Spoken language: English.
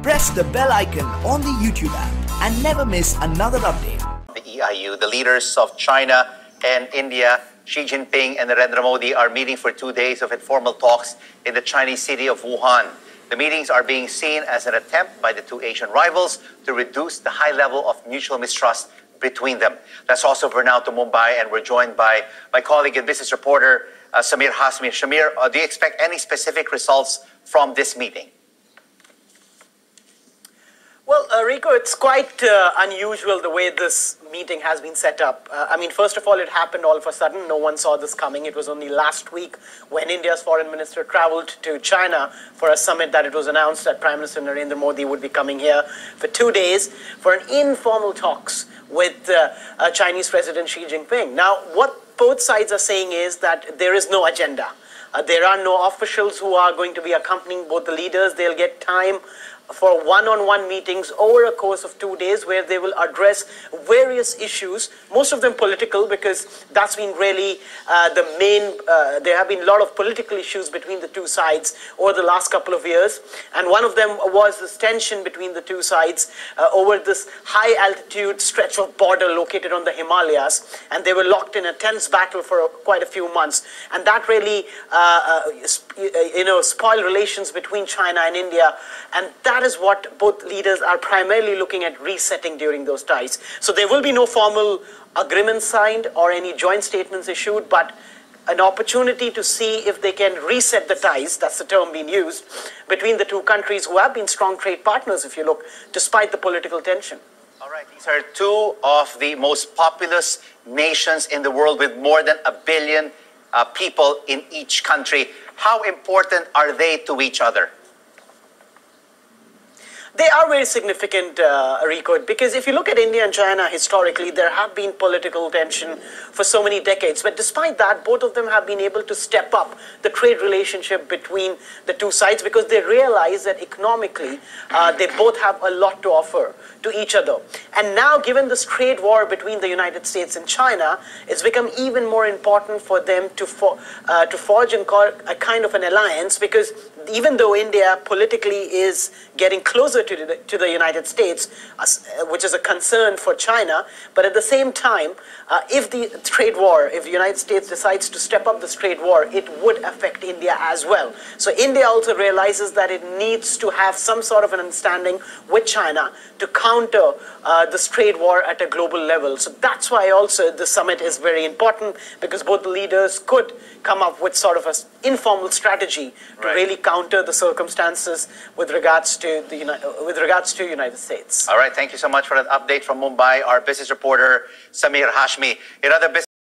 press the bell icon on the YouTube app and never miss another update. The EIU, the leaders of China and India, Xi Jinping and Narendra Modi are meeting for 2 days of informal talks in the Chinese city of Wuhan. The meetings are being seen as an attempt by the two Asian rivals to reduce the high level of mutual mistrust between them. Let's also turn now to Mumbai, and we're joined by my colleague and business reporter, Samir Hasmi. Shamir, do you expect any specific results from this meeting? Well, Rico, it's quite unusual the way this meeting has been set up. I mean, first of all, it happened all of a sudden. No one saw this coming. It was only last week when India's foreign minister traveled to China for a summit that it was announced that Prime Minister Narendra Modi would be coming here for 2 days for an informal talks with Chinese President Xi Jinping. Now, what both sides are saying is that there is no agenda. There are no officials who are going to be accompanying both the leaders. They'll get time for one-on-one meetings over a course of 2 days where they will address various issues, most of them political, because that's been really the main, there have been a lot of political issues between the two sides over the last couple of years. And one of them was this tension between the two sides over this high-altitude stretch of border located on the Himalayas. And they were locked in a tense battle for quite a few months. And that really, spoiled relations between China and India. And that is what both leaders are primarily looking at resetting during those ties. So there will be no formal agreement signed or any joint statements issued, but an opportunity to see if they can reset the ties, that's the term being used, between the two countries who have been strong trade partners, if you look, despite the political tension. All right, these are two of the most populous nations in the world with more than 1 billion people in each country. How important are they to each other? They are very significant, Rico, because if you look at India and China historically, there have been political tension for so many decades. But despite that, both of them have been able to step up the trade relationship between the two sides because they realize that economically, they both have a lot to offer to each other. And now, given this trade war between the United States and China, it's become even more important for them to forge a kind of an alliance, because even though India politically is getting closer to the United States, which is a concern for China, but at the same time, if the trade war, if the United States decides to step up this trade war, it would affect India as well. So India also realizes that it needs to have some sort of an understanding with China to counter this trade war at a global level. So that's why also the summit is very important, because both the leaders could come up with sort of an informal strategy to really counter the circumstances with regards to the United States. All right, thank you so much for that update from Mumbai. Our business reporter, Samir Hashmi. In other business